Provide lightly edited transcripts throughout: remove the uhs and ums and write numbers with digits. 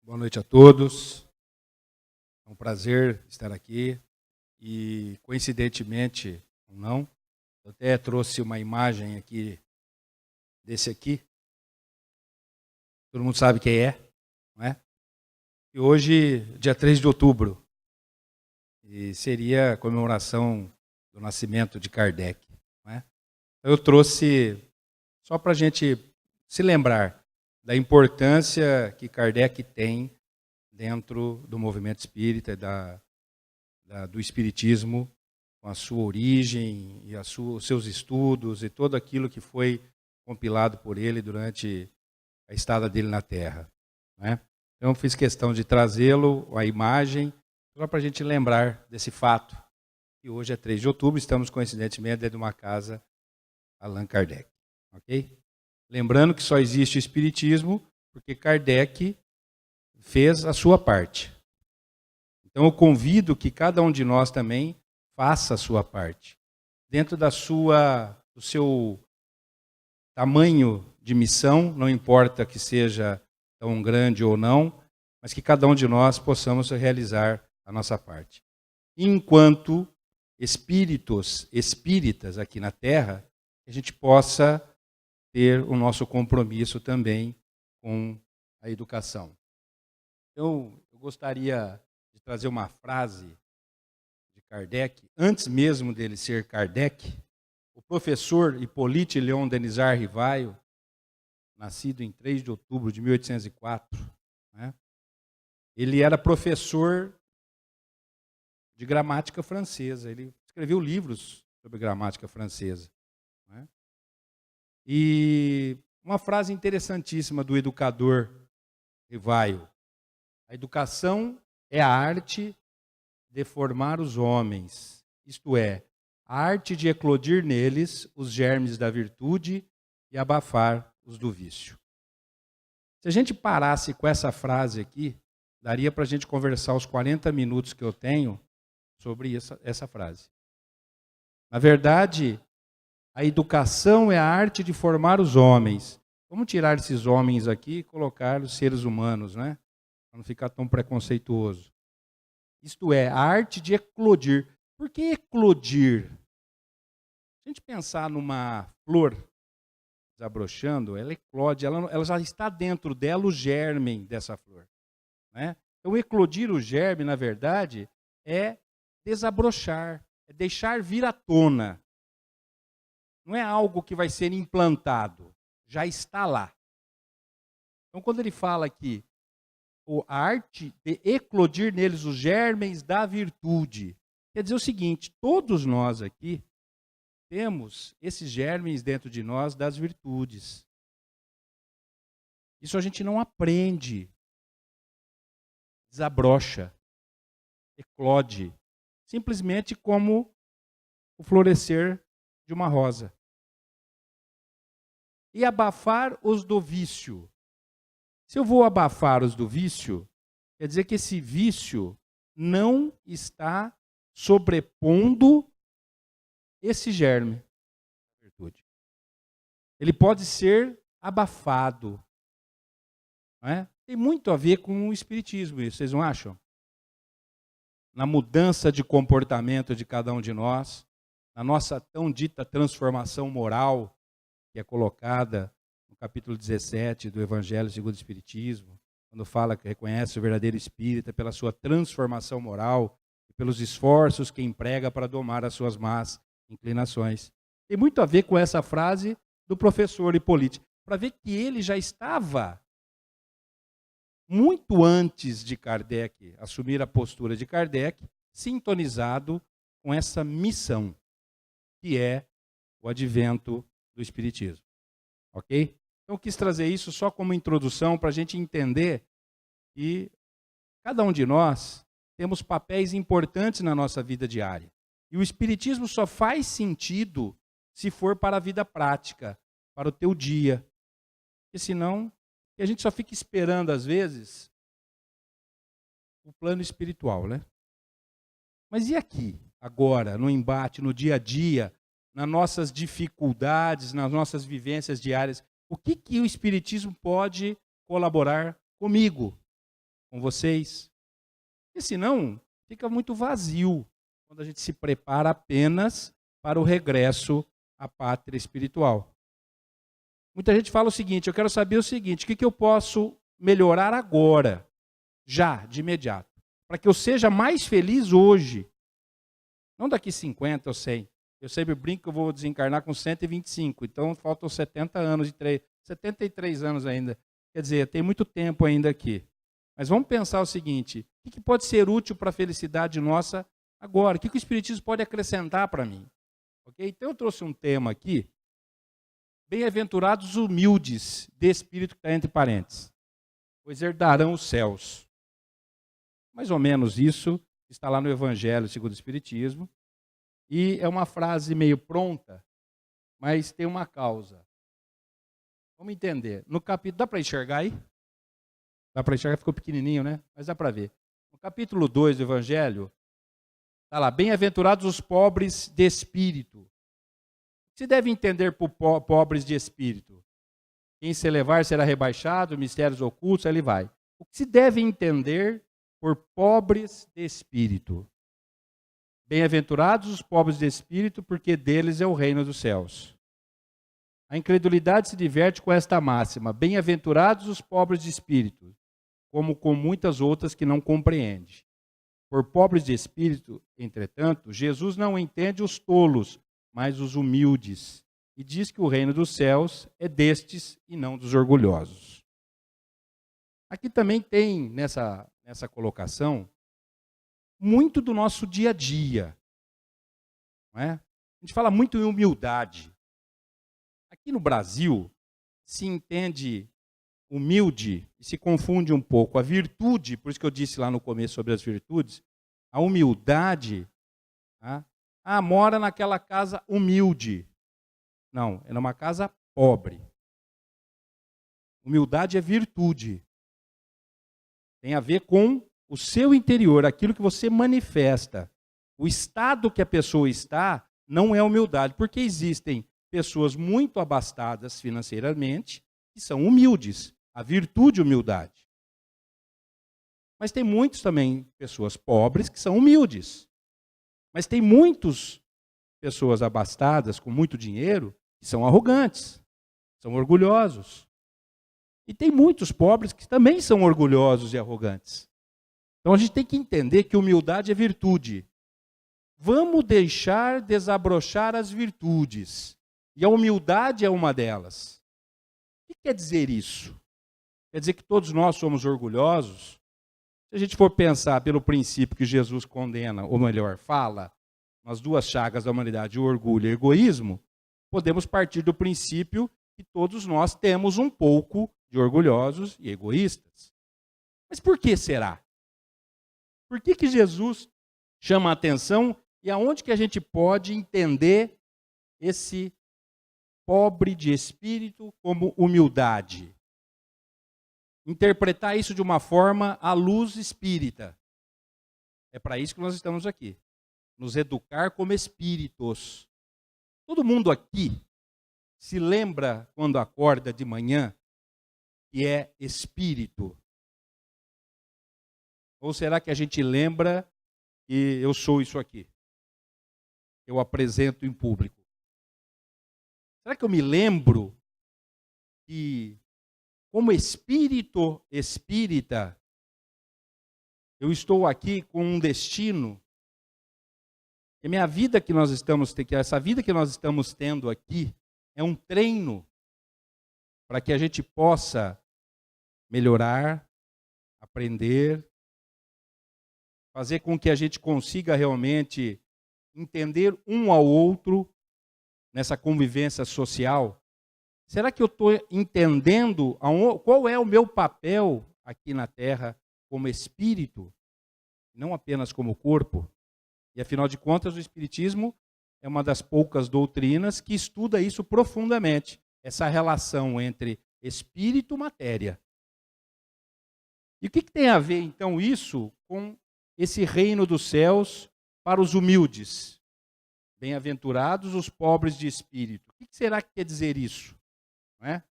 Boa noite a todos. É um prazer estar aqui e, coincidentemente, não, eu até trouxe uma imagem aqui, desse aqui. Todo mundo sabe quem é, não é? E hoje, dia 3 de outubro, e seria a comemoração do nascimento de Kardec, não é? Eu trouxe só para a gente se lembrar da importância que Kardec tem dentro do movimento espírita, do espiritismo, com a sua origem e os seus estudos e tudo aquilo que foi compilado por ele durante a estada dele na Terra, né? Então, fiz questão de trazê-lo, a imagem, só para a gente lembrar desse fato, que hoje é 3 de outubro, estamos coincidentemente dentro de uma casa Allan Kardec, ok? Lembrando que só existe o espiritismo porque Kardec fez a sua parte. Então eu convido que cada um de nós também faça a sua parte. Dentro do seu tamanho de missão, não importa que seja tão grande ou não, mas que cada um de nós possamos realizar a nossa parte. Enquanto espíritas aqui na Terra, a gente possa ter o nosso compromisso também com a educação. Então, eu gostaria de trazer uma frase de Kardec, antes mesmo dele ser Kardec, o professor Hippolyte Léon Denisard Rivaio, nascido em 3 de outubro de 1804, né? Ele era professor de gramática francesa, ele escreveu livros sobre gramática francesa, né? E uma frase interessantíssima do educador Rivaio: a educação é a arte de formar os homens, isto é, a arte de eclodir neles os germes da virtude e abafar os do vício. Se a gente parasse com essa frase aqui, daria para a gente conversar os 40 minutos que eu tenho sobre essa frase. Na verdade, a educação é a arte de formar os homens. Vamos tirar esses homens aqui e colocar os seres humanos, né? Para não ficar tão preconceituoso. Isto é, a arte de eclodir. Por que eclodir? Se a gente pensar numa flor desabrochando, ela eclode, ela já está dentro dela o germe dessa flor, né? Então, eclodir o germe, na verdade, é desabrochar, é deixar vir à tona. Não é algo que vai ser implantado, já está lá. Então, quando ele fala aqui, a arte de eclodir neles os germes da virtude, quer dizer o seguinte: todos nós aqui temos esses germes dentro de nós das virtudes. Isso a gente não aprende, desabrocha, eclode, simplesmente como o florescer de uma rosa. E abafar os do vício. Se eu vou abafar os do vício, quer dizer que esse vício não está sobrepondo esse germe. Ele pode ser abafado. Não é? Tem muito a ver com o espiritismo isso, vocês não acham? Na mudança de comportamento de cada um de nós, na nossa tão dita transformação moral, que é colocada no capítulo 17 do Evangelho segundo o Espiritismo, quando fala que reconhece o verdadeiro espírita pela sua transformação moral e pelos esforços que emprega para domar as suas más inclinações. Tem muito a ver com essa frase do professor Hippolyte, para ver que ele já estava, muito antes de Kardec assumir a postura de Kardec, sintonizado com essa missão, que é o advento do Espiritismo. Ok? Então, eu quis trazer isso só como introdução para a gente entender que cada um de nós temos papéis importantes na nossa vida diária. E o Espiritismo só faz sentido se for para a vida prática, para o teu dia. Porque senão, a gente só fica esperando, às vezes, o plano espiritual, né? Mas e aqui, agora, no embate, no dia a dia, nas nossas dificuldades, nas nossas vivências diárias, o que o Espiritismo pode colaborar comigo? com vocês. Porque senão fica muito vazio quando a gente se prepara apenas para o regresso à pátria espiritual. Muita gente fala o seguinte: eu quero saber o seguinte, o que eu posso melhorar agora, já, de imediato, para que eu seja mais feliz hoje, não daqui 50 ou 100. Eu sempre brinco que eu vou desencarnar com 125, então faltam 70 anos, 73 anos ainda. Quer dizer, tem muito tempo ainda aqui. Mas vamos pensar o seguinte: o que pode ser útil para a felicidade nossa agora? O que o Espiritismo pode acrescentar para mim? Okay? Então eu trouxe um tema aqui: bem-aventurados os humildes de espírito, que está entre parênteses, pois herdarão os céus. Mais ou menos isso está lá no Evangelho segundo o Espiritismo. E é uma frase meio pronta, mas tem uma causa. Vamos entender. No capítulo, dá para enxergar aí? Dá para enxergar, ficou pequenininho, né? Mas dá para ver. No capítulo 2 do Evangelho, está lá: bem-aventurados os pobres de espírito. O que se deve entender por pobres de espírito? Quem se elevar será rebaixado, mistérios ocultos, aí ele vai. O que se deve entender por pobres de espírito? Bem-aventurados os pobres de espírito, porque deles é o reino dos céus. A incredulidade se diverte com esta máxima: bem-aventurados os pobres de espírito, como com muitas outras que não compreende. Por pobres de espírito, entretanto, Jesus não entende os tolos, mas os humildes, e diz que o reino dos céus é destes e não dos orgulhosos. Aqui também tem, nessa colocação, muito do nosso dia a dia. Não é? A gente fala muito em humildade. Aqui no Brasil, se entende humilde e se confunde um pouco. A virtude, por isso que eu disse lá no começo sobre as virtudes, a humildade, mora naquela casa humilde. Não, é numa casa pobre. Humildade é virtude. Tem a ver com o seu interior, aquilo que você manifesta. O estado que a pessoa está não é humildade, porque existem pessoas muito abastadas financeiramente que são humildes. A virtude, humildade. Mas tem muitos também pessoas pobres que são humildes. Mas tem muitas pessoas abastadas com muito dinheiro que são arrogantes, são orgulhosos. E tem muitos pobres que também são orgulhosos e arrogantes. Então a gente tem que entender que humildade é virtude. Vamos deixar desabrochar as virtudes. E a humildade é uma delas. O que quer dizer isso? Quer dizer que todos nós somos orgulhosos? Se a gente for pensar pelo princípio que Jesus condena, ou melhor, fala, nas duas chagas da humanidade, o orgulho e o egoísmo, podemos partir do princípio que todos nós temos um pouco de orgulhosos e egoístas. Mas por que será? Por que Jesus chama a atenção e aonde que a gente pode entender esse pobre de espírito como humildade? Interpretar isso de uma forma à luz espírita. É para isso que nós estamos aqui. Nos educar como espíritos. Todo mundo aqui se lembra quando acorda de manhã que é espírito? Ou será que a gente lembra que eu sou isso aqui? Eu apresento em público. Será que eu me lembro que, como espírito espírita, eu estou aqui com um destino? Que a minha vida que nós estamos tendo, essa vida que nós estamos tendo aqui, é um treino para que a gente possa melhorar, aprender, fazer com que a gente consiga realmente entender um ao outro nessa convivência social. Será que eu estou entendendo qual é o meu papel aqui na Terra como espírito, não apenas como corpo? E afinal de contas, o Espiritismo é uma das poucas doutrinas que estuda isso profundamente, essa relação entre espírito e matéria. E o que tem a ver, então, isso com esse reino dos céus para os humildes? Bem-aventurados os pobres de espírito. O que será que quer dizer isso? Não é?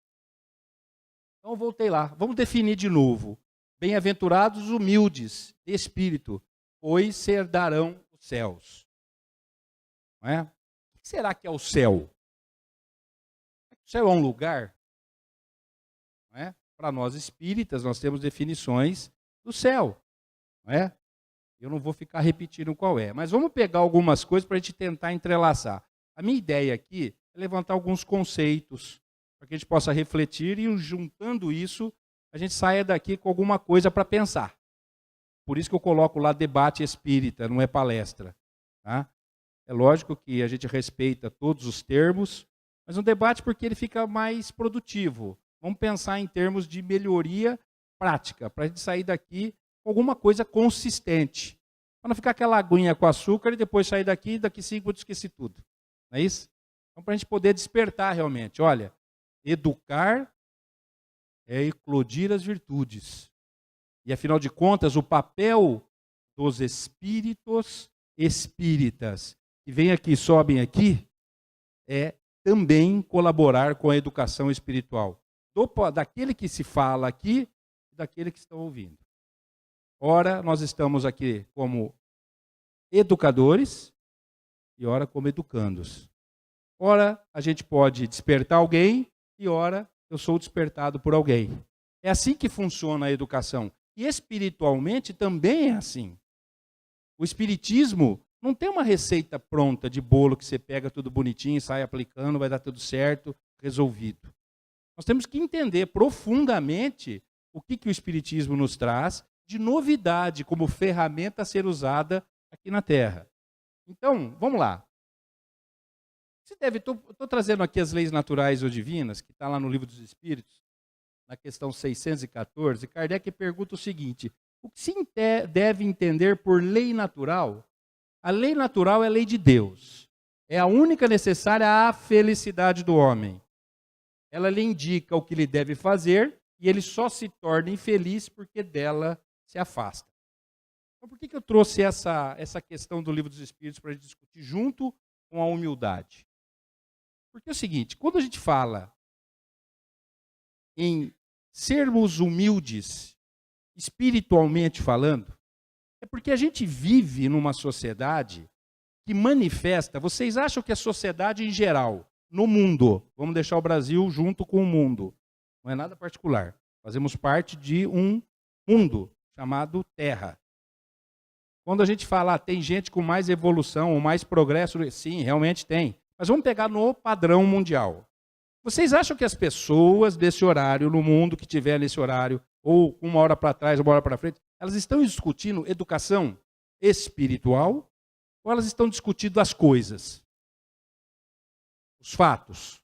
Então, eu voltei lá. Vamos definir de novo. Bem-aventurados os humildes de espírito, pois herdarão os céus. Não é? O que será que é o céu? O céu é um lugar? Não é? Para nós espíritas, nós temos definições do céu. Não é? Eu não vou ficar repetindo qual é, mas vamos pegar algumas coisas para a gente tentar entrelaçar. A minha ideia aqui é levantar alguns conceitos, para que a gente possa refletir e, juntando isso, a gente saia daqui com alguma coisa para pensar. Por isso que eu coloco lá debate espírita, não é palestra. Tá? É lógico que a gente respeita todos os termos, mas um debate porque ele fica mais produtivo. Vamos pensar em termos de melhoria prática, para a gente sair daqui com alguma coisa consistente. Para não ficar aquela aguinha com açúcar e depois sair daqui e daqui 5 minutos esqueci tudo. Não é isso? Então, para a gente poder despertar realmente. Olha, educar é eclodir as virtudes. E, afinal de contas, o papel dos espíritos espíritas que vêm aqui, sobem aqui, é também colaborar com a educação espiritual. Daquele que se fala aqui e daquele que estão ouvindo. Ora, nós estamos aqui como educadores e ora como educandos. Ora, a gente pode despertar alguém e ora, eu sou despertado por alguém. É assim que funciona a educação. E espiritualmente também é assim. O espiritismo não tem uma receita pronta de bolo que você pega tudo bonitinho, sai aplicando, vai dar tudo certo, resolvido. Nós temos que entender profundamente o que o espiritismo nos traz de novidade como ferramenta a ser usada aqui na Terra. Então, vamos lá. Estou trazendo aqui as leis naturais ou divinas, que está lá no Livro dos Espíritos, na questão 614, Kardec pergunta o seguinte: o que se deve entender por lei natural? A lei natural é a lei de Deus. É a única necessária à felicidade do homem. Ela lhe indica o que ele deve fazer e ele só se torna infeliz porque dela se afasta. Então, por que eu trouxe essa questão do Livro dos Espíritos para a gente discutir junto com a humildade? Porque é o seguinte, quando a gente fala em sermos humildes, espiritualmente falando, é porque a gente vive numa sociedade que manifesta, vocês acham que a sociedade em geral, no mundo, vamos deixar o Brasil junto com o mundo, não é nada particular, fazemos parte de um mundo chamado Terra. Quando a gente fala, tem gente com mais evolução ou mais progresso, sim, realmente tem. Mas vamos pegar no padrão mundial. Vocês acham que as pessoas desse horário, no mundo que tiver nesse horário, ou uma hora para trás, uma hora para frente, elas estão discutindo educação espiritual ou elas estão discutindo as coisas? Os fatos?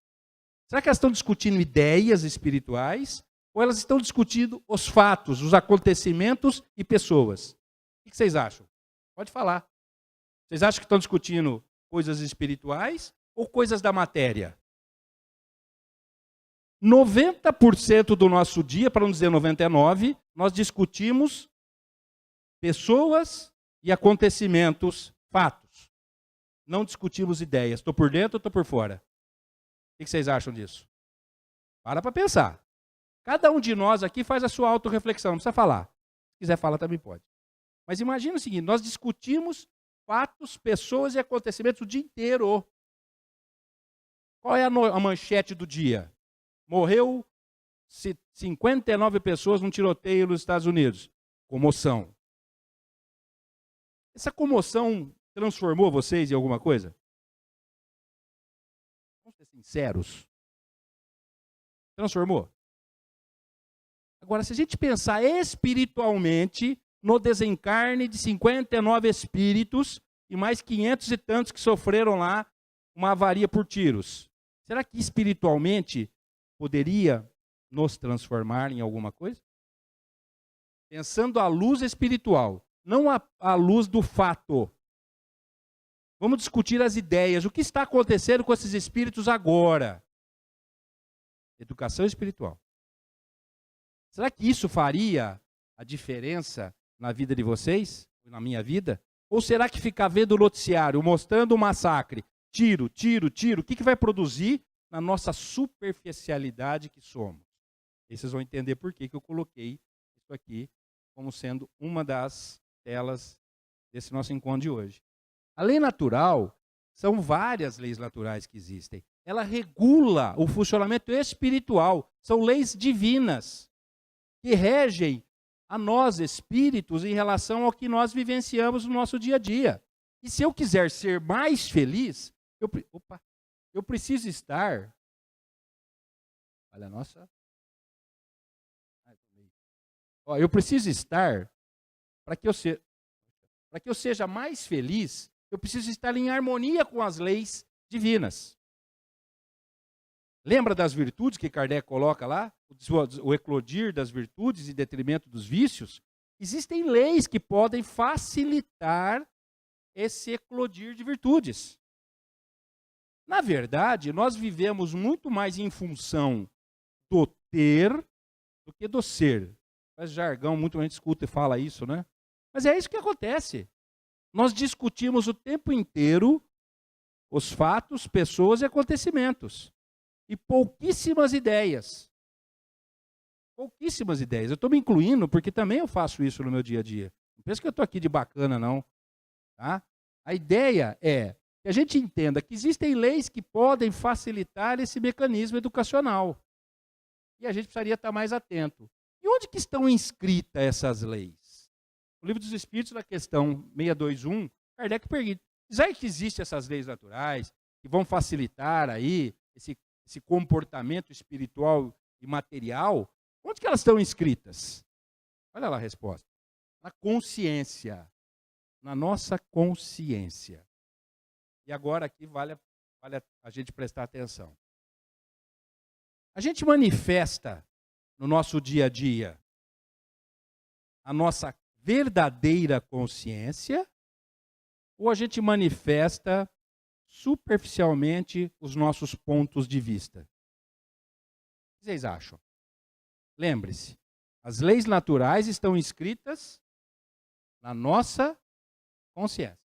Será que elas estão discutindo ideias espirituais ou elas estão discutindo os fatos, os acontecimentos e pessoas? O que vocês acham? Pode falar. Vocês acham que estão discutindo coisas espirituais ou coisas da matéria? 90% do nosso dia, para não dizer 99%, nós discutimos pessoas e acontecimentos, fatos. Não discutimos ideias. Estou por dentro ou estou por fora? O que vocês acham disso? Para pensar. Cada um de nós aqui faz a sua autorreflexão, não precisa falar. Se quiser falar também pode. Mas imagina o seguinte, nós discutimos fatos, pessoas e acontecimentos o dia inteiro. Qual é a manchete do dia? Morreu 59 pessoas num tiroteio nos Estados Unidos. Comoção. Essa comoção transformou vocês em alguma coisa? Vamos ser sinceros. Transformou? Agora, se a gente pensar espiritualmente no desencarne de 59 espíritos e mais 500 e tantos que sofreram lá uma avaria por tiros, será que espiritualmente poderia nos transformar em alguma coisa? Pensando a luz espiritual, não a luz do fato. Vamos discutir as ideias. O que está acontecendo com esses espíritos agora? Educação espiritual. Será que isso faria a diferença na vida de vocês? Na minha vida? Ou será que ficar vendo o noticiário, mostrando o massacre, tiro, tiro, tiro, o que vai produzir na nossa superficialidade que somos? E vocês vão entender por que eu coloquei isso aqui como sendo uma das telas desse nosso encontro de hoje. A lei natural, são várias leis naturais que existem. Ela regula o funcionamento espiritual. São leis divinas que regem a nós, espíritos, em relação ao que nós vivenciamos no nosso dia a dia. E se eu quiser ser mais feliz, eu preciso estar... Olha a nossa... eu preciso estar, para que eu seja mais feliz, eu preciso estar em harmonia com as leis divinas. Lembra das virtudes que Kardec coloca lá? O eclodir das virtudes em detrimento dos vícios? Existem leis que podem facilitar esse eclodir de virtudes. Na verdade, nós vivemos muito mais em função do ter do que do ser. Faz jargão, muita gente escuta e fala isso, né? Mas é isso que acontece. Nós discutimos o tempo inteiro os fatos, pessoas e acontecimentos. E pouquíssimas ideias. Pouquíssimas ideias. Eu estou me incluindo porque também eu faço isso no meu dia a dia. Não pensa que eu estou aqui de bacana, não. Tá? A ideia é que a gente entenda que existem leis que podem facilitar esse mecanismo educacional. E a gente precisaria estar mais atento. E onde que estão inscritas essas leis? No Livro dos Espíritos, na questão 621, Kardec pergunta, já que existem essas leis naturais que vão facilitar aí esse comportamento espiritual e material, onde que elas estão inscritas? Olha lá a resposta. Na consciência. Na nossa consciência. E agora aqui vale a gente prestar atenção. A gente manifesta no nosso dia a dia a nossa verdadeira consciência ou a gente manifesta superficialmente os nossos pontos de vista? O que vocês acham? Lembre-se, as leis naturais estão inscritas na nossa consciência.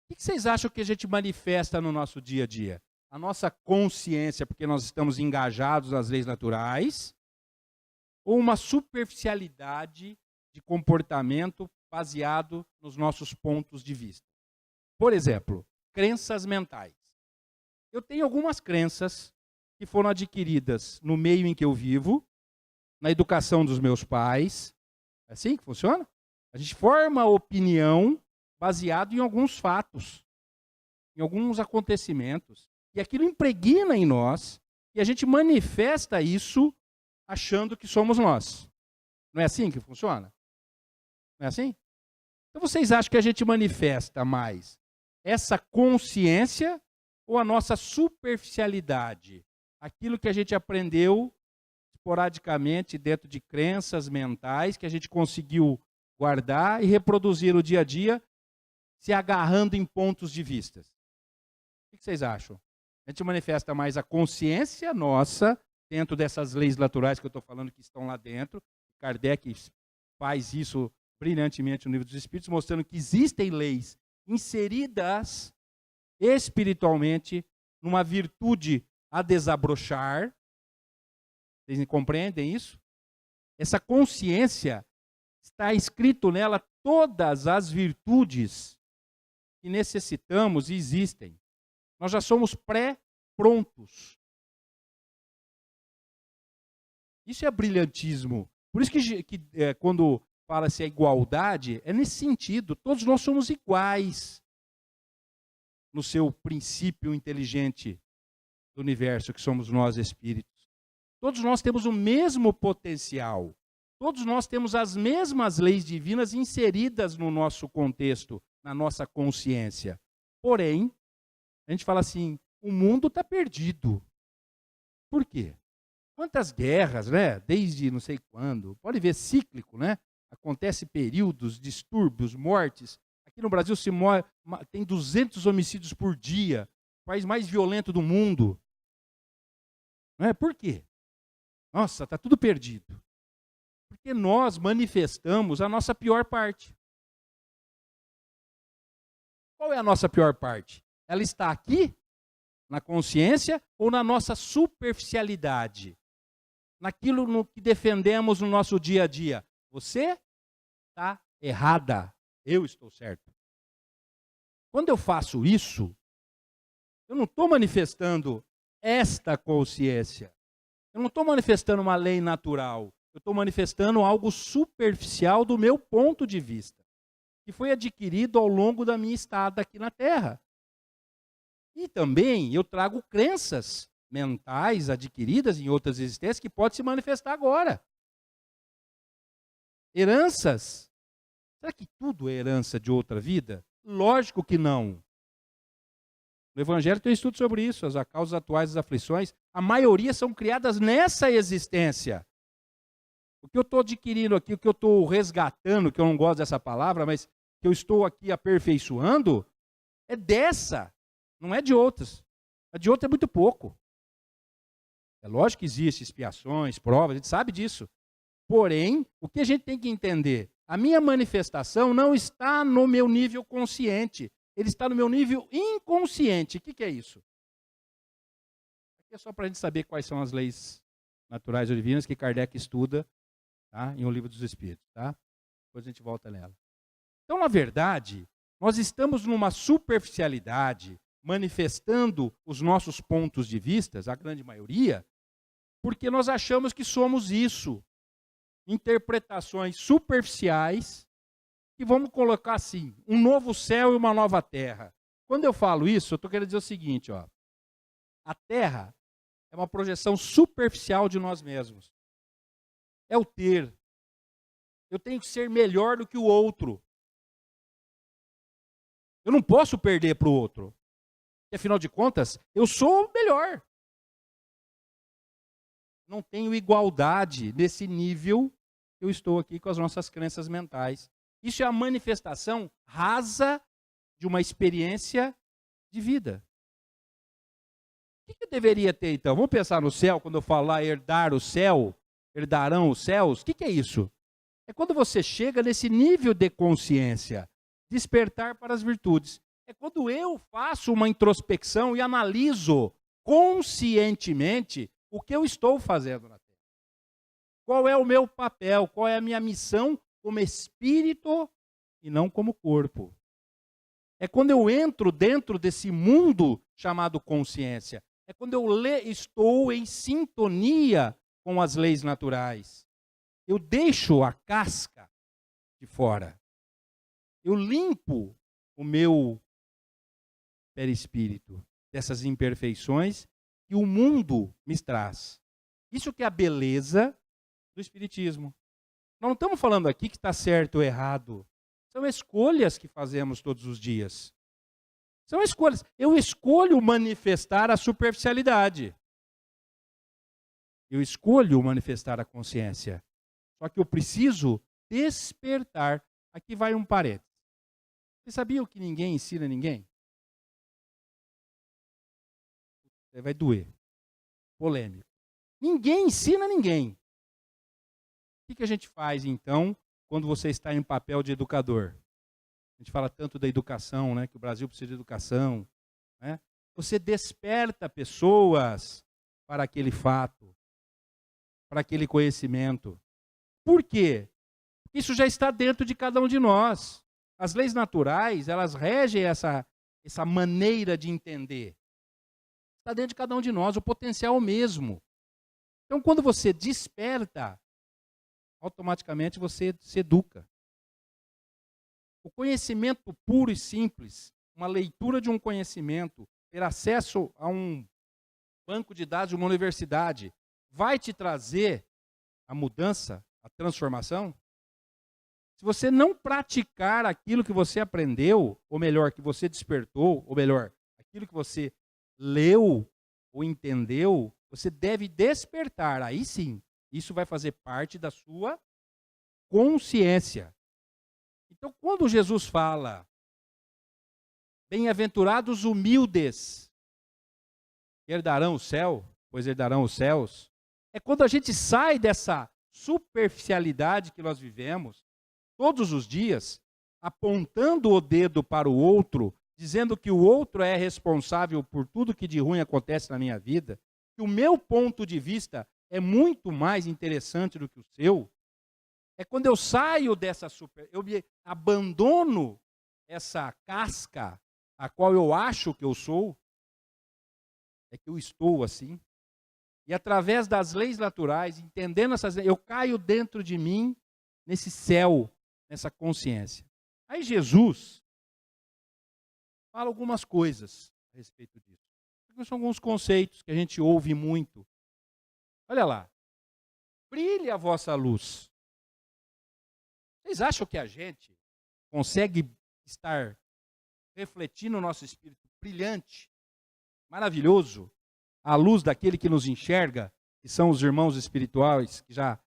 O que vocês acham que a gente manifesta no nosso dia a dia? A nossa consciência, porque nós estamos engajados nas leis naturais, ou uma superficialidade de comportamento baseado nos nossos pontos de vista? Por exemplo, crenças mentais. Eu tenho algumas crenças que foram adquiridas no meio em que eu vivo, na educação dos meus pais. É assim que funciona? A gente forma opinião baseado em alguns fatos, em alguns acontecimentos. E aquilo impregna em nós e a gente manifesta isso achando que somos nós. Não é assim que funciona? Não é assim? Então vocês acham que a gente manifesta mais essa consciência ou a nossa superficialidade? Aquilo que a gente aprendeu esporadicamente dentro de crenças mentais que a gente conseguiu guardar e reproduzir no dia a dia, se agarrando em pontos de vista. O que vocês acham? A gente manifesta mais a consciência nossa dentro dessas leis naturais que eu estou falando que estão lá dentro. Kardec faz isso brilhantemente no Livro dos Espíritos, mostrando que existem leis inseridas espiritualmente numa virtude a desabrochar. Vocês compreendem isso? Essa consciência, está escrito nela todas as virtudes que necessitamos e existem. Nós já somos pré-prontos. Isso é brilhantismo. Por isso que quando fala-se a igualdade, é nesse sentido. Todos nós somos iguais no seu princípio inteligente do universo, que somos nós, espíritos. Todos nós temos o mesmo potencial. Todos nós temos as mesmas leis divinas inseridas no nosso contexto, na nossa consciência. Porém, a gente fala assim, o mundo está perdido. Por quê? Quantas guerras, né? Desde não sei quando. Pode ver, cíclico, né? Acontece períodos, distúrbios, mortes. Aqui no Brasil tem 200 homicídios por dia. O país mais violento do mundo. Não é? Por quê? Nossa, está tudo perdido. Porque nós manifestamos a nossa pior parte. Qual é a nossa pior parte? Ela está aqui, na consciência, ou na nossa superficialidade? Naquilo que defendemos no nosso dia a dia. Você está errada, eu estou certo. Quando eu faço isso, eu não estou manifestando esta consciência. Eu não estou manifestando uma lei natural. Eu estou manifestando algo superficial do meu ponto de vista, que foi adquirido ao longo da minha estada aqui na Terra. E também eu trago crenças mentais adquiridas em outras existências que podem se manifestar agora. Heranças. Será que tudo é herança de outra vida? Lógico que não. No Evangelho tem um estudo sobre isso, as causas atuais das aflições. A maioria são criadas nessa existência. O que eu estou adquirindo aqui, o que eu estou resgatando, que eu não gosto dessa palavra, mas que eu estou aqui aperfeiçoando, é dessa, não é de outras. A de outra é muito pouco. É lógico que existem expiações, provas, a gente sabe disso. Porém, o que a gente tem que entender, a minha manifestação não está no meu nível consciente, ele está no meu nível inconsciente. O que é isso? Aqui é só para a gente saber quais são as leis naturais ou divinas que Kardec estuda, tá, em O Livro dos Espíritos. Tá? Depois a gente volta nela. Então, na verdade, nós estamos numa superficialidade, manifestando os nossos pontos de vista, a grande maioria, porque nós achamos que somos isso. Interpretações superficiais, que vamos colocar assim, um novo céu e uma nova terra. Quando eu falo isso, eu estou querendo dizer o seguinte, ó, a Terra é uma projeção superficial de nós mesmos. É o ter. Eu tenho que ser melhor do que o outro. Eu não posso perder para o outro. Porque, afinal de contas, eu sou o melhor. Não tenho igualdade nesse nível que eu estou aqui com as nossas crenças mentais. Isso é a manifestação rasa de uma experiência de vida. O que eu deveria ter, então? Vamos pensar no céu, quando eu falar herdar o céu, herdarão os céus. O que é isso? É quando você chega nesse nível de consciência, despertar para as virtudes. É quando eu faço uma introspecção e analiso conscientemente o que eu estou fazendo na Terra. Qual é o meu papel, qual é a minha missão como espírito e não como corpo. É quando eu entro dentro desse mundo chamado consciência. É quando eu estou em sintonia com as leis naturais. Eu deixo a casca de fora. Eu limpo o meu perispírito dessas imperfeições que o mundo me traz. Isso que é a beleza do Espiritismo. Nós não estamos falando aqui que está certo ou errado. São escolhas que fazemos todos os dias. São escolhas. Eu escolho manifestar a superficialidade. Eu escolho manifestar a consciência. Só que eu preciso despertar. Aqui vai um parênteses. Você sabia que ninguém ensina ninguém? Vai doer. Polêmico. Ninguém ensina ninguém. O que a gente faz, então, quando você está em papel de educador? A gente fala tanto da educação, né, que o Brasil precisa de educação. Né? Você desperta pessoas para aquele fato, para aquele conhecimento. Por quê? Isso já está dentro de cada um de nós. As leis naturais, elas regem essa maneira de entender. Está dentro de cada um de nós, o potencial é o mesmo. Então, quando você desperta, automaticamente você se educa. O conhecimento puro e simples, uma leitura de um conhecimento, ter acesso a um banco de dados de uma universidade, vai te trazer a mudança, a transformação? Se você não praticar aquilo que você aprendeu, ou melhor, que você despertou, ou melhor, aquilo que você leu ou entendeu, você deve despertar. Aí sim, isso vai fazer parte da sua consciência. Então, quando Jesus fala, bem-aventurados humildes, herdarão o céu, pois herdarão os céus, é quando a gente sai dessa superficialidade que nós vivemos, todos os dias, apontando o dedo para o outro, dizendo que o outro é responsável por tudo que de ruim acontece na minha vida, que o meu ponto de vista é muito mais interessante do que o seu, É quando eu saio dessa eu me abandono essa casca a qual eu acho que eu sou, é que eu estou assim. E através das leis naturais, entendendo essas leis, eu caio dentro de mim, nesse céu, nessa consciência. Aí Jesus fala algumas coisas a respeito disso. São alguns conceitos que a gente ouve muito. Olha lá. Brilhe a vossa luz. Vocês acham que a gente consegue estar refletindo o nosso espírito brilhante, maravilhoso, à luz daquele que nos enxerga, que são os irmãos espirituais que já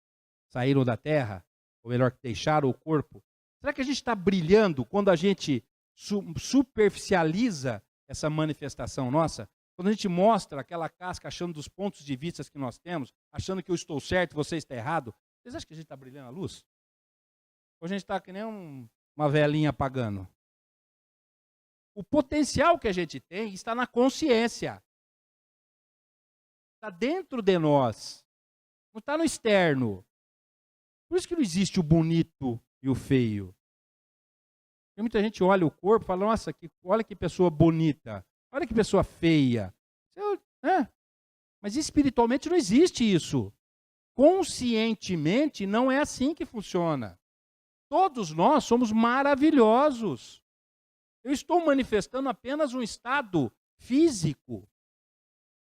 saíram da terra, ou melhor, que deixaram o corpo? Será que a gente está brilhando quando a gente superficializa essa manifestação nossa? Quando a gente mostra aquela casca achando dos pontos de vista que nós temos, achando que eu estou certo e você está errado, vocês acham que a gente está brilhando a luz? Ou a gente está que nem uma velinha apagando? O potencial que a gente tem está na consciência. Está dentro de nós. Não está no externo. Por isso que não existe o bonito e o feio. Porque muita gente olha o corpo e fala, nossa, olha que pessoa bonita. Olha que pessoa feia. Mas espiritualmente não existe isso. Conscientemente não é assim que funciona. Todos nós somos maravilhosos. Eu estou manifestando apenas um estado físico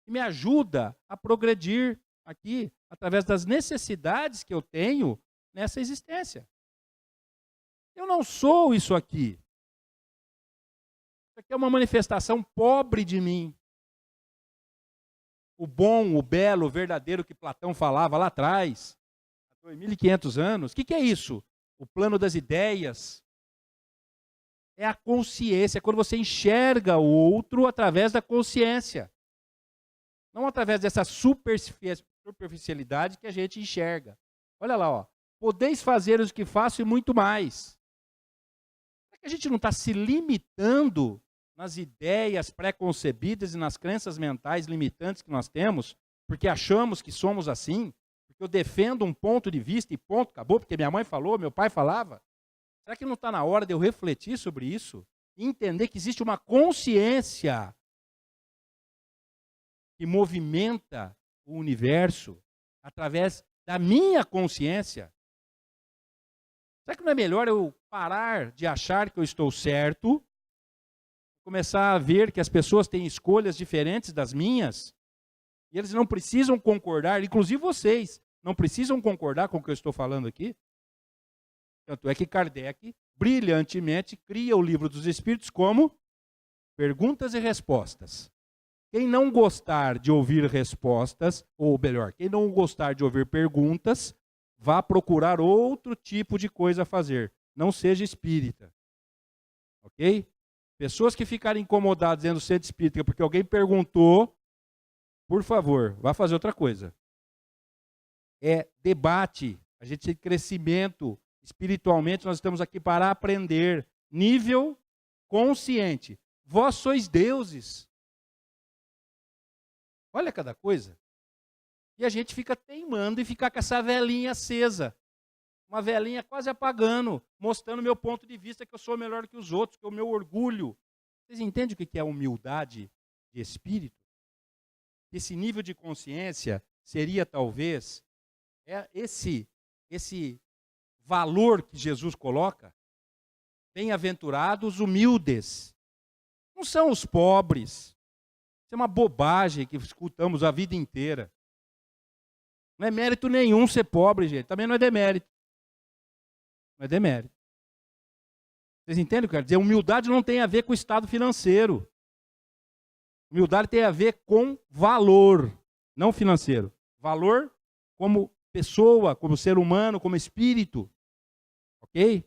que me ajuda a progredir aqui, através das necessidades que eu tenho nessa existência. Eu não sou isso aqui. Isso aqui é uma manifestação pobre de mim. O bom, o belo, o verdadeiro que Platão falava lá atrás, há 2.500 anos. O que é isso? O plano das ideias. É a consciência, quando você enxerga o outro através da consciência. Não através dessa superficialidade que a gente enxerga. Olha lá, ó. Podeis fazer o que faço e muito mais. Será que a gente não está se limitando nas ideias pré-concebidas e nas crenças mentais limitantes que nós temos, porque achamos que somos assim, porque eu defendo um ponto de vista e ponto, acabou, porque minha mãe falou, meu pai falava? Será que não está na hora de eu refletir sobre isso e entender que existe uma consciência que movimenta o universo através da minha consciência? Será que não é melhor eu parar de achar que eu estou certo, começar a ver que as pessoas têm escolhas diferentes das minhas, e eles não precisam concordar, inclusive vocês, não precisam concordar com o que eu estou falando aqui? Tanto é que Kardec, brilhantemente, cria o Livro dos Espíritos como perguntas e respostas. Quem não gostar de ouvir respostas, ou melhor, quem não gostar de ouvir perguntas, vá procurar outro tipo de coisa a fazer. Não seja espírita. Ok? Pessoas que ficarem incomodadas dizendo ser espírita porque alguém perguntou, por favor, vá fazer outra coisa. É debate, a gente tem crescimento. Espiritualmente, nós estamos aqui para aprender. Nível consciente. Vós sois deuses. Olha cada coisa. E a gente fica teimando e fica com essa velinha acesa. Uma velinha quase apagando, mostrando o meu ponto de vista, que eu sou melhor que os outros, que é o meu orgulho. Vocês entendem o que é humildade de espírito? Esse nível de consciência seria, talvez, esse valor que Jesus coloca. Bem-aventurados humildes. Não são os pobres. Isso é uma bobagem que escutamos a vida inteira. Não é mérito nenhum ser pobre, gente. Também não é demérito. Não é demérito. Vocês entendem o que eu quero dizer? Humildade não tem a ver com o estado financeiro. Humildade tem a ver com valor, não financeiro. Valor como pessoa, como ser humano, como espírito. Ok?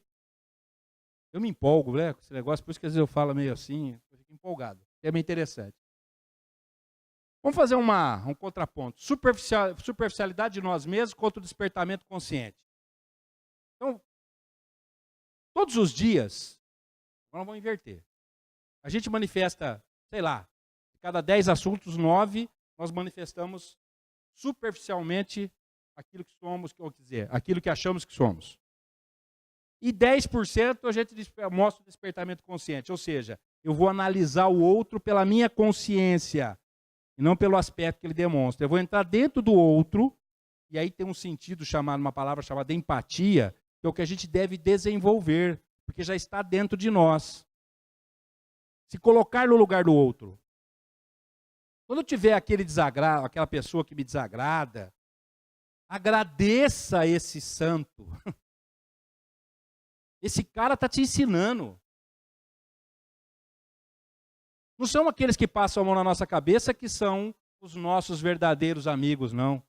Eu me empolgo, né, com esse negócio, por isso que às vezes eu falo meio assim, eu fico empolgado. É bem interessante. Vamos fazer um contraponto. Superficialidade de nós mesmos contra o despertamento consciente. Então, todos os dias, nós vamos inverter. A gente manifesta, sei lá, de cada 10 assuntos, 9, nós manifestamos superficialmente aquilo que somos, ou quer dizer, aquilo que achamos que somos. E 10% a gente mostra o despertamento consciente. Ou seja, eu vou analisar o outro pela minha consciência, e não pelo aspecto que ele demonstra. Eu vou entrar dentro do outro, e aí tem um sentido chamado, uma palavra chamada empatia, que é o que a gente deve desenvolver, porque já está dentro de nós. Se colocar no lugar do outro. Quando tiver aquele desagrado, aquela pessoa que me desagrada, agradeça a esse santo. Esse cara está te ensinando. Não são aqueles que passam a mão na nossa cabeça que são os nossos verdadeiros amigos, não.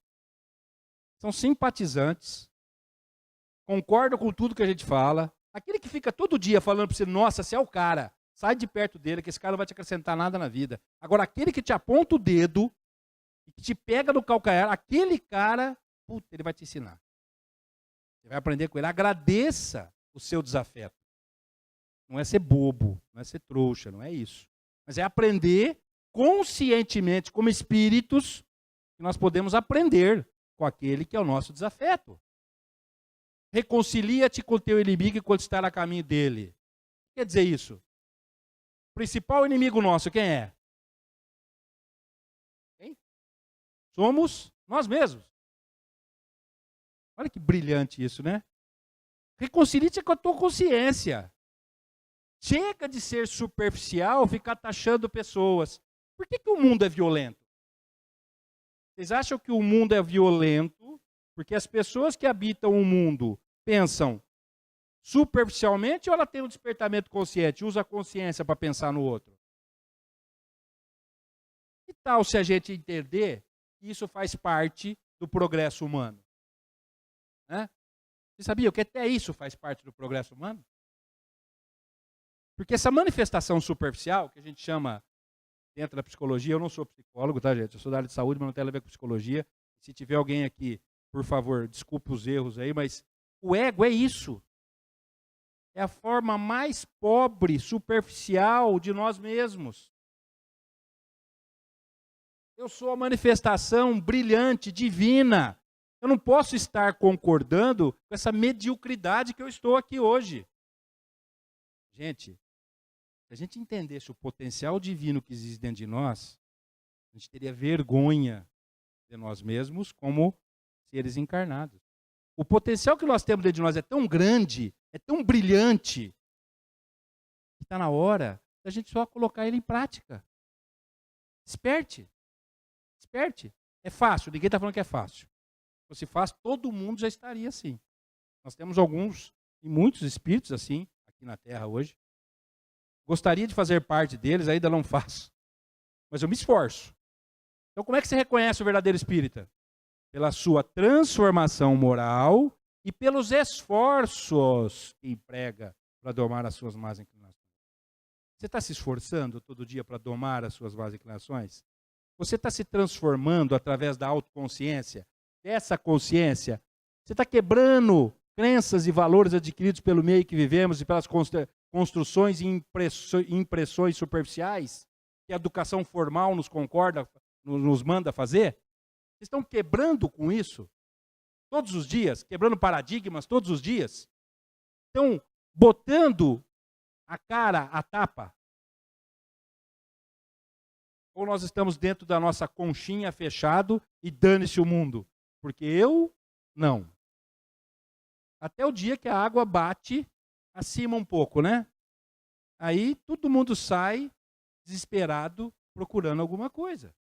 São simpatizantes. Concordam com tudo que a gente fala. Aquele que fica todo dia falando para você, nossa, você é o cara. Sai de perto dele, que esse cara não vai te acrescentar nada na vida. Agora, aquele que te aponta o dedo, que te pega no calcanhar, aquele cara, puta, ele vai te ensinar. Você vai aprender com ele. Agradeça o seu desafeto. Não é ser bobo, não é ser trouxa, não é isso. Mas é aprender conscientemente, como espíritos, que nós podemos aprender com aquele que é o nosso desafeto. Reconcilia-te com o teu inimigo enquanto está a caminho dele. O que quer dizer isso? O principal inimigo nosso, quem é? Quem? Somos nós mesmos. Olha que brilhante isso, né? Reconcilia-te com a tua consciência. Chega de ser superficial, ficar taxando pessoas. Por que o mundo é violento? Vocês acham que o mundo é violento porque as pessoas que habitam o mundo pensam superficialmente ou ela tem um despertamento consciente, usa a consciência para pensar no outro? Que tal se a gente entender que isso faz parte do progresso humano? Né? Você sabia que até isso faz parte do progresso humano? Porque essa manifestação superficial, que a gente chama dentro da psicologia, eu não sou psicólogo, tá, gente? Eu sou da área de saúde, mas não tem a ver com psicologia. Se tiver alguém aqui, por favor, desculpe os erros aí, mas o ego é isso. É a forma mais pobre, superficial de nós mesmos. Eu sou a manifestação brilhante, divina. Eu não posso estar concordando com essa mediocridade que eu estou aqui hoje. Gente, se a gente entendesse o potencial divino que existe dentro de nós, a gente teria vergonha de nós mesmos como seres encarnados. O potencial que nós temos dentro de nós é tão grande, é tão brilhante, que está na hora da gente só colocar ele em prática. Desperte. Desperte. É fácil, ninguém está falando que é fácil. Se fosse fácil, todo mundo já estaria assim. Nós temos alguns e muitos espíritos assim, aqui na Terra hoje. Gostaria de fazer parte deles, ainda não faço. Mas eu me esforço. Então, como é que você reconhece o verdadeiro espírita? Pela sua transformação moral e pelos esforços que emprega para domar as suas más inclinações. Você está se esforçando todo dia para domar as suas más inclinações? Você está se transformando através da autoconsciência? Dessa consciência? Você está quebrando crenças e valores adquiridos pelo meio que vivemos e pelas construções e impressões superficiais que a educação formal nos manda fazer? Vocês estão quebrando com isso todos os dias, quebrando paradigmas todos os dias? Estão botando a cara à tapa? Ou nós estamos dentro da nossa conchinha fechado e dane-se o mundo? Porque eu não. Até o dia que a água bate acima um pouco, né? Aí todo mundo sai desesperado procurando alguma coisa.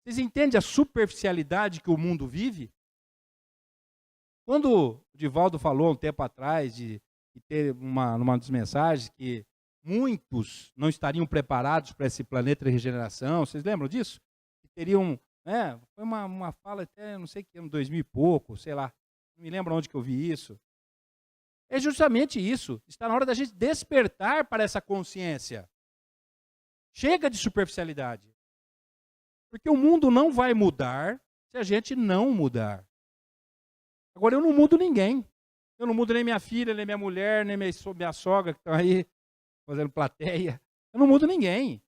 Vocês entendem a superficialidade que o mundo vive? Quando o Divaldo falou um tempo atrás de ter numa das mensagens que muitos não estariam preparados para esse planeta de regeneração, vocês lembram disso? Que teriam, foi uma fala até, não sei que ano, 2000 e pouco, sei lá, não me lembro onde que eu vi isso. É justamente isso. Está na hora da gente despertar para essa consciência. Chega de superficialidade. Porque o mundo não vai mudar se a gente não mudar. Agora, eu não mudo ninguém. Eu não mudo nem minha filha, nem minha mulher, nem minha sogra que estão aí fazendo plateia. Eu não mudo ninguém.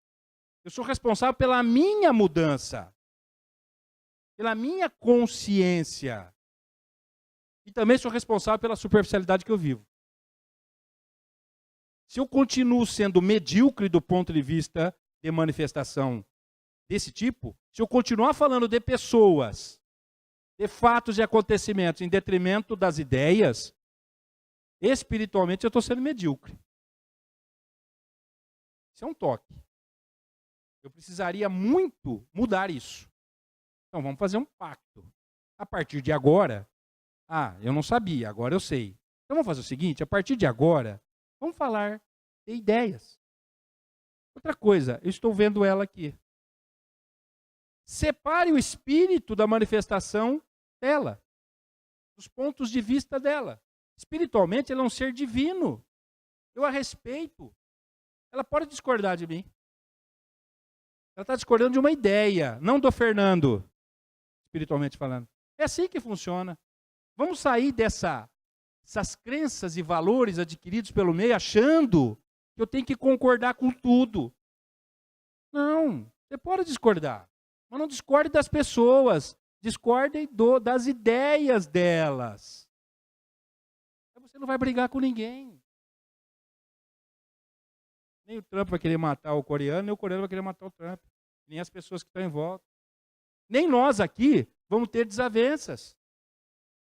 Eu sou responsável pela minha mudança. Pela minha consciência. E também sou responsável pela superficialidade que eu vivo. Se eu continuo sendo medíocre do ponto de vista de manifestação desse tipo, se eu continuar falando de pessoas, de fatos e acontecimentos em detrimento das ideias, espiritualmente eu estou sendo medíocre. Isso é um toque. Eu precisaria muito mudar isso. Então vamos fazer um pacto. A partir de agora, eu não sabia, agora eu sei. Então vamos fazer o seguinte, a partir de agora, vamos falar de ideias. Outra coisa, eu estou vendo ela aqui. Separe o espírito da manifestação dela, dos pontos de vista dela. Espiritualmente, ela é um ser divino. Eu a respeito. Ela pode discordar de mim. Ela está discordando de uma ideia, não do Fernando, espiritualmente falando. É assim que funciona. Vamos sair dessas crenças e valores adquiridos pelo meio, achando que eu tenho que concordar com tudo. Não, você pode discordar, mas não discorde das pessoas, discorde das ideias delas. Você não vai brigar com ninguém. Nem o Trump vai querer matar o coreano, nem o coreano vai querer matar o Trump. Nem as pessoas que estão em volta. Nem nós aqui vamos ter desavenças.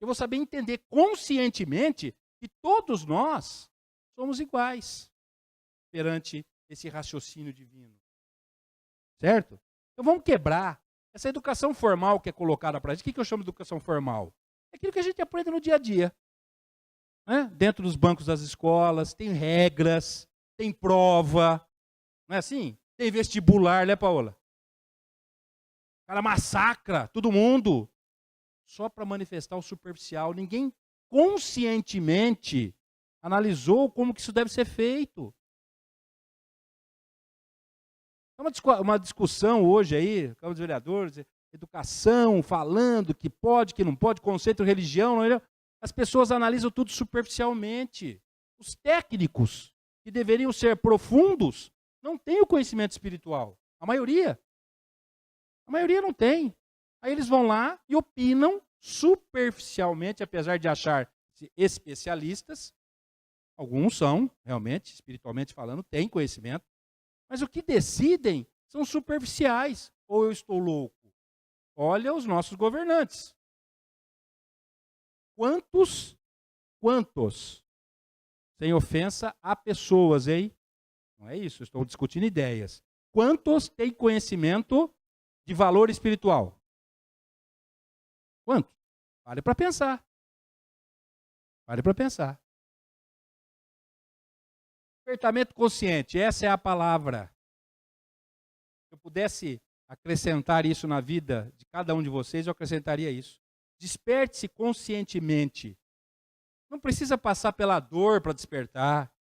Eu vou saber entender conscientemente que todos nós somos iguais perante esse raciocínio divino. Certo? Então vamos quebrar essa educação formal que é colocada para a gente. O que eu chamo de educação formal? É aquilo que a gente aprende no dia a dia. Né? Dentro dos bancos das escolas, tem regras, tem prova. Não é assim? Tem vestibular, né, Paola? O cara massacra todo mundo só para manifestar o superficial. Ninguém conscientemente analisou como que isso deve ser feito. É uma discussão hoje aí, Câmara dos Vereadores, educação, falando que pode, que não pode, conceito, religião. Não é? As pessoas analisam tudo superficialmente. Os técnicos, que deveriam ser profundos, não têm o conhecimento espiritual. A maioria não tem. Aí eles vão lá e opinam superficialmente, apesar de achar-se especialistas. Alguns são, realmente, espiritualmente falando, têm conhecimento. Mas o que decidem são superficiais. Ou eu estou louco? Olha os nossos governantes. Quantos, sem ofensa a pessoas, hein? Não é isso, eu estou discutindo ideias. Quantos têm conhecimento de valor espiritual? Quantos? Vale para pensar. Vale para pensar. Despertamento consciente, essa é a palavra. Se eu pudesse acrescentar isso na vida de cada um de vocês, eu acrescentaria isso. Desperte-se conscientemente. Não precisa passar pela dor para despertar.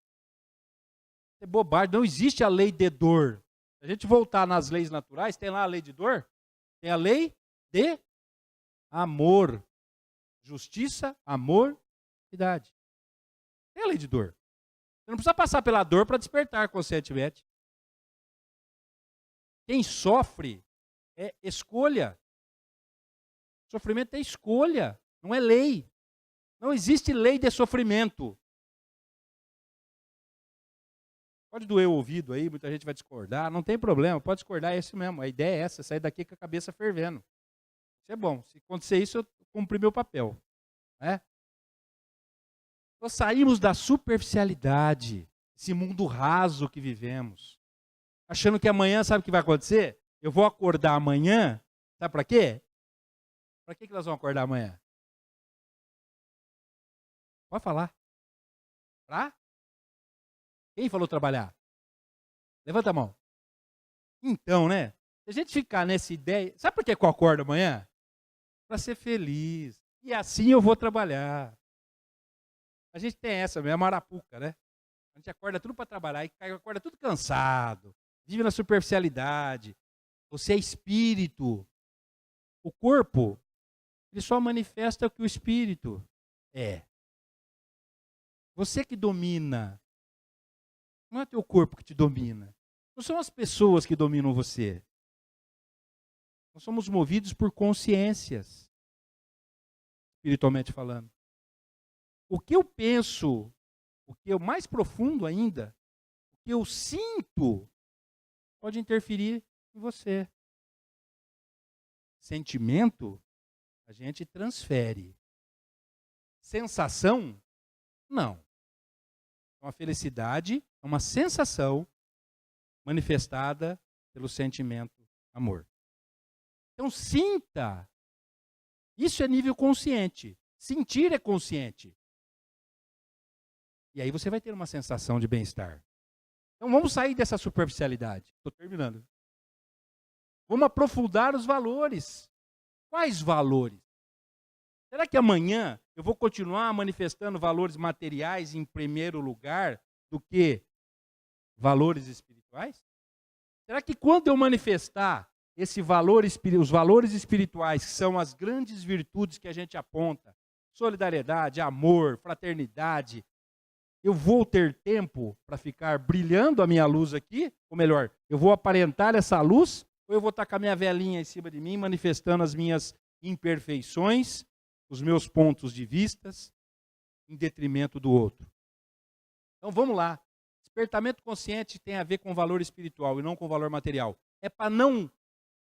É bobagem, não existe a lei de dor. Se a gente voltar nas leis naturais, tem lá a lei de dor? Tem a lei de amor. Justiça, amor, piedade. Tem a lei de dor. Você não precisa passar pela dor para despertar conscientemente. Quem sofre é escolha. Sofrimento é escolha, não é lei. Não existe lei de sofrimento. Pode doer o ouvido aí, muita gente vai discordar, não tem problema, pode discordar, é isso mesmo. A ideia é essa, sair daqui com a cabeça fervendo. Isso é bom. Se acontecer isso, eu cumpri meu papel. Né? Nós saímos da superficialidade, esse mundo raso que vivemos, achando que amanhã, sabe o que vai acontecer? Eu vou acordar amanhã, sabe para quê? Para que nós vamos acordar amanhã? Pode falar. Para? Quem falou trabalhar? Levanta a mão. Então, né? Se a gente ficar nessa ideia... Sabe por que eu acordo amanhã? Para ser feliz. E assim eu vou trabalhar. A gente tem essa mesmo, a marapuca, né? A gente acorda tudo para trabalhar e acorda tudo cansado. Vive na superficialidade. Você é espírito. O corpo, ele só manifesta o que o espírito é. Você que domina. Não é teu corpo que te domina. Não são as pessoas que dominam você. Nós somos movidos por consciências, espiritualmente falando. O que eu penso, o que é mais profundo ainda, que eu sinto pode interferir em você. Sentimento, a gente transfere. Sensação, não. Então, a felicidade é uma sensação manifestada pelo sentimento amor. Então, sinta. Isso é nível consciente. Sentir é consciente. E aí você vai ter uma sensação de bem-estar. Então, vamos sair dessa superficialidade. Estou terminando. Vamos aprofundar os valores. Quais valores? Será que amanhã eu vou continuar manifestando valores materiais em primeiro lugar do que valores espirituais? Será que quando eu manifestar esse valor, os valores espirituais, que são as grandes virtudes que a gente aponta, solidariedade, amor, fraternidade, eu vou ter tempo para ficar brilhando a minha luz aqui? Ou melhor, eu vou aparentar essa luz? Ou eu vou estar com a minha velinha em cima de mim, manifestando as minhas imperfeições, os meus pontos de vistas, em detrimento do outro? Então vamos lá. Despertamento consciente tem a ver com valor espiritual e não com valor material. É para não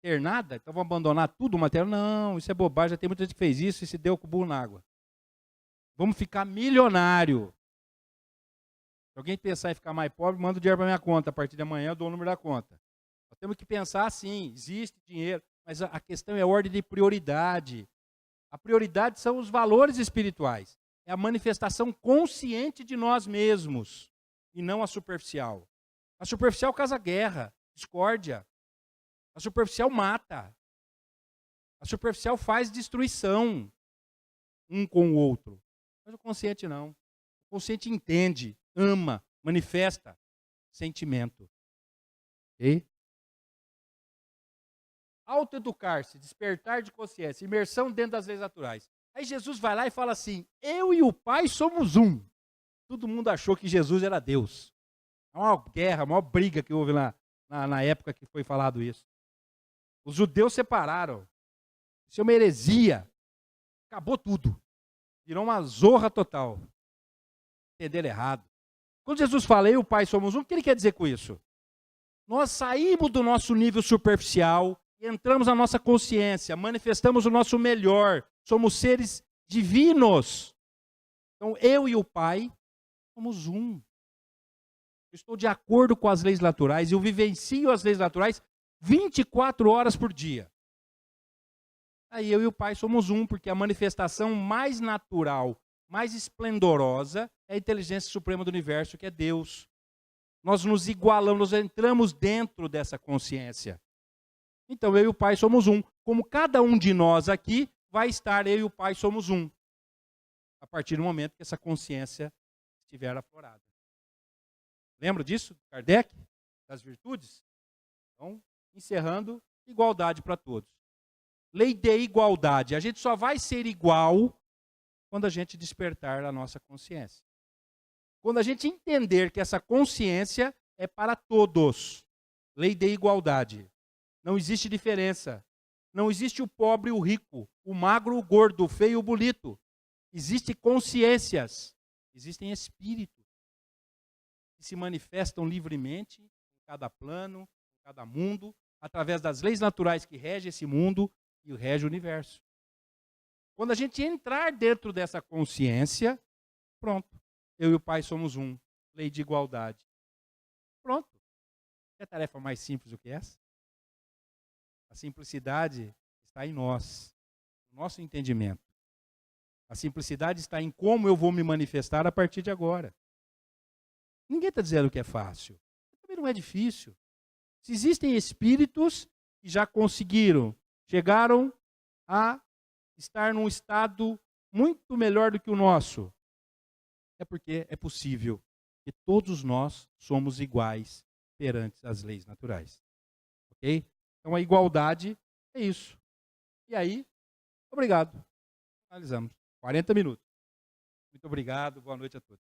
ter nada? Então vamos abandonar tudo o material? Não, isso é bobagem. Já tem muita gente que fez isso e se deu com o burro na água. Vamos ficar milionário. Se alguém pensar em ficar mais pobre, manda o dinheiro para minha conta. A partir de amanhã eu dou o número da conta. Nós temos que pensar assim, existe dinheiro, mas a questão é a ordem de prioridade. A prioridade são os valores espirituais. É a manifestação consciente de nós mesmos, e não a superficial. A superficial causa guerra, discórdia. A superficial mata. A superficial faz destruição um com o outro. Mas o consciente não. O consciente entende, ama, manifesta sentimento. Ok? Autoeducar-se, despertar de consciência, imersão dentro das leis naturais. Aí Jesus vai lá e fala assim, eu e o Pai somos um. Todo mundo achou que Jesus era Deus. É uma guerra, uma briga que houve na época que foi falado isso. Os judeus separaram. Isso é uma heresia. Acabou tudo. Virou uma zorra total. Entenderam errado. Quando Jesus fala, eu e o Pai somos um, o que ele quer dizer com isso? Nós saímos do nosso nível superficial, entramos na nossa consciência, manifestamos o nosso melhor, somos seres divinos. Então, eu e o Pai somos um. Eu estou de acordo com as leis naturais, eu vivencio as leis naturais 24 horas por dia. Aí eu e o Pai somos um, porque a manifestação mais natural, mais esplendorosa, é a inteligência suprema do universo, que é Deus. Nós nos igualamos, nós entramos dentro dessa consciência. Então, eu e o Pai somos um. Como cada um de nós aqui vai estar, eu e o Pai somos um. A partir do momento que essa consciência estiver aflorada. Lembra disso, Kardec? Das virtudes? Então, encerrando, igualdade para todos. Lei de igualdade. A gente só vai ser igual quando a gente despertar a nossa consciência. Quando a gente entender que essa consciência é para todos. Lei de igualdade. Não existe diferença. Não existe o pobre e o rico, o magro, o gordo, o feio e o bonito. Existem consciências, existem espíritos que se manifestam livremente em cada plano, em cada mundo, através das leis naturais que regem esse mundo e rege o universo. Quando a gente entrar dentro dessa consciência, pronto. Eu e o Pai somos um. Lei de igualdade. Pronto. Que tarefa mais simples do que essa? A simplicidade está em nós, no nosso entendimento. A simplicidade está em como eu vou me manifestar a partir de agora. Ninguém está dizendo que é fácil. Também não é difícil. Se existem espíritos que já conseguiram, chegaram a estar num estado muito melhor do que o nosso, é porque é possível que todos nós somos iguais perante as leis naturais. Ok? Então a igualdade é isso. E aí, obrigado. Finalizamos. 40 minutos. Muito obrigado, boa noite a todos.